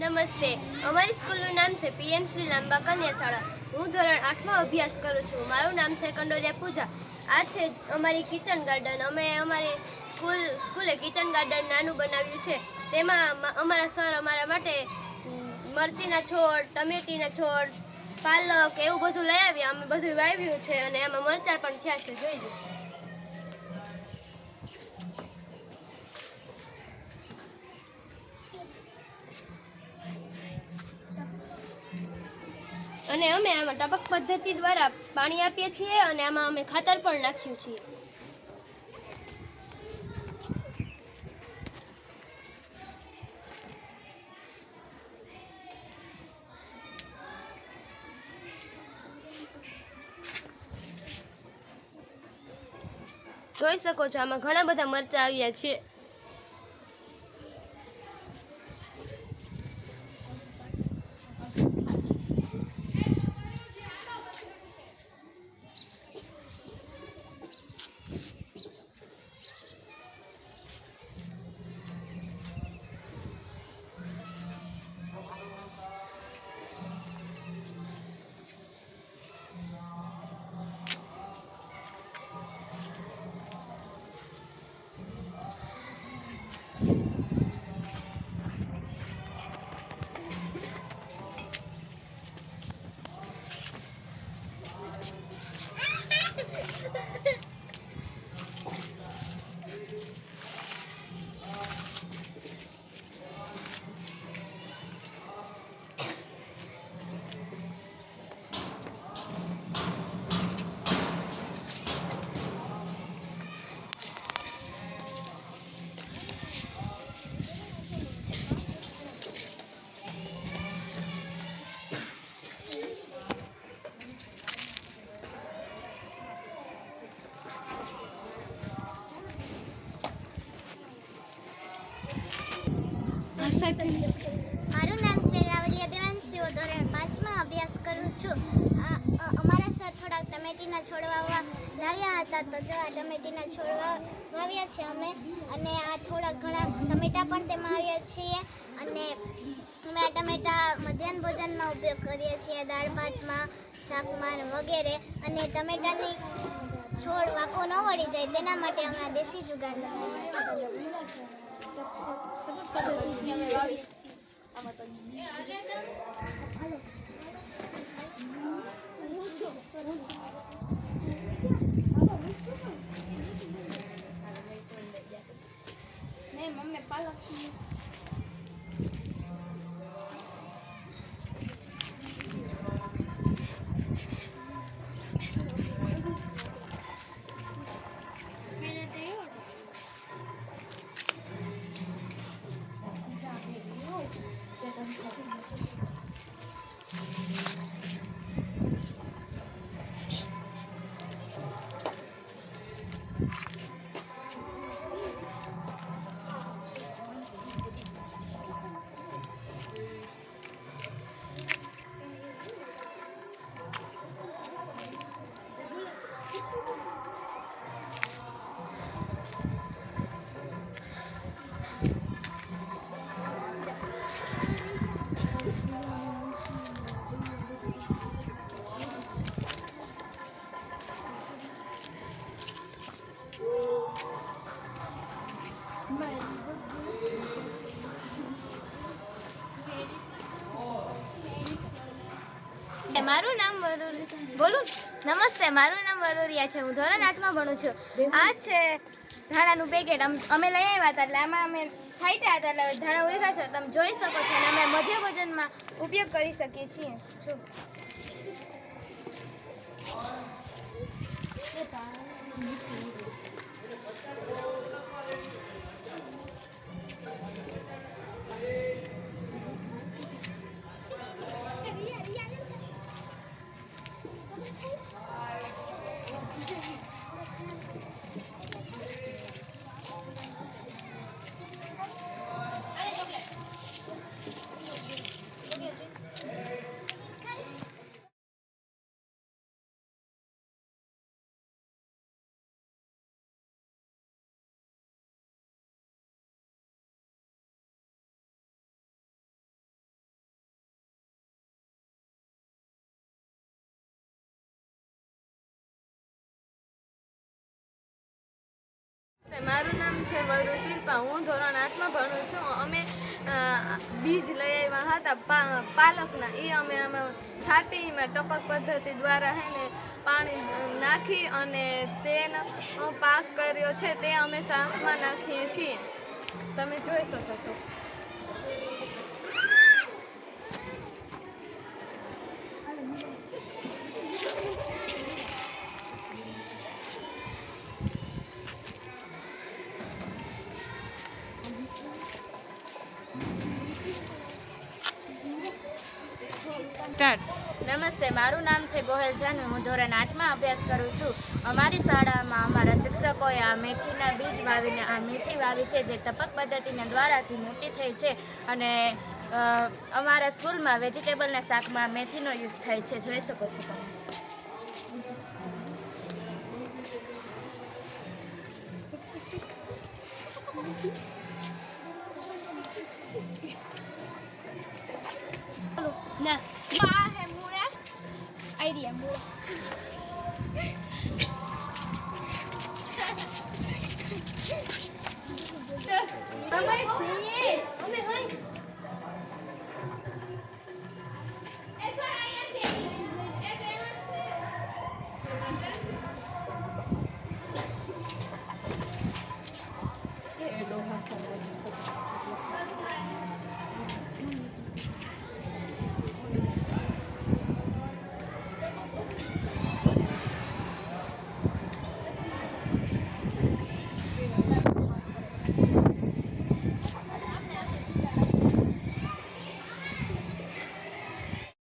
નમસ્તે. અમારી સ્કૂલનું નામ છે PM શ્રી લાંબા કન્યા શાળા. હું ધોરણ 8માં અભ્યાસ કરું છું. મારું નામ છે કંડોરિયા પૂજા. આ છે અમારી કિચન ગાર્ડન. અમે અમારી સ્કૂલે કિચન ગાર્ડન નાનું બનાવ્યું છે. તેમાં અમારા સર અમારા માટે મરચીના છોડ, ટમેટીના છોડ, પાલક એવું બધું લઈ આવ્યા. અમે બધું વાવ્યું છે અને એમાં મરચાં પણ થયા છે, જોઈ લો. અને અમે આમાં ટપક પદ્ધતિ દ્વારા પાણી આપીએ છીએ અને આમાં અમે ખાતર પણ નાખ્યું છે. જોઈ શકો છો આમાં ઘણા બધા મરચાં આવ્યા છે. મારું નામ છે રાવલિયા દેવાંશી. હું ધોરણ 5માં અભ્યાસ કરું છું. અમારા સર થોડાક ટમેટીના છોડ વાવવા લાવ્યા હતા, તો જો આ ટમેટીના છોડ વાવ્યા છે અમે, અને આ થોડાક ઘણા ટમેટા પણ તેમાં આવ્યા છીએ. અને અમે આ ટમેટા મધ્યાહન ભોજનમાં ઉપયોગ કરીએ છીએ, દાળ ભાતમાં, શાકમાં વગેરે. અને ટમેટાની છોડ વાંકો ન વળી જાય તેના માટે અમે આ દેશી જુગાડ લગાવ્યા છે. મમ્મી પાલક મારું નામ બોલું નમસ્તે, મારું નામ વરોરિયા છે. હું ધોરણ 8માં ભણું છું. આ છે ધાણાનું પેકેટ. અમે લઈ આવ્યા હતા, એટલે આમાં અમે છાંટ્યા હતા, એટલે ધાણા ઉગ્યા છે, તમે જોઈ શકો છો. અને અમે મધ્ય ભોજનમાં ઉપયોગ કરી શકીએ છીએ. મારું નામ છે વરુ શિલ્પા. હું ધોરણ 8માં ભણું છું. અમે બીજ લઈ આવ્યા હતા પાલકના. એ અમે છાંટીમાં ટપક પદ્ધતિ દ્વારા હે ને પાણી નાખી અને તેનો પાક કર્યો છે. તે અમે શાકમાં નાખીએ છીએ. તમે જોઈ શકો છો. નમસ્તે, મારું નામ છે ગોહેલ જાનવી. હું ધોરણ 8માં અભ્યાસ કરું છું. અમારી શાળામાં અમારા શિક્ષકોએ આ મેથીના બીજ વાવીને આ મેથી વાવી છે, જે ટપક પદ્ધતિના દ્વારાથી મોટી થઈ છે. અને અમારા સ્કૂલમાં વેજીટેબલના શાકમાં મેથીનો યુઝ થાય છે. જોઈ શકો છો તમે. ના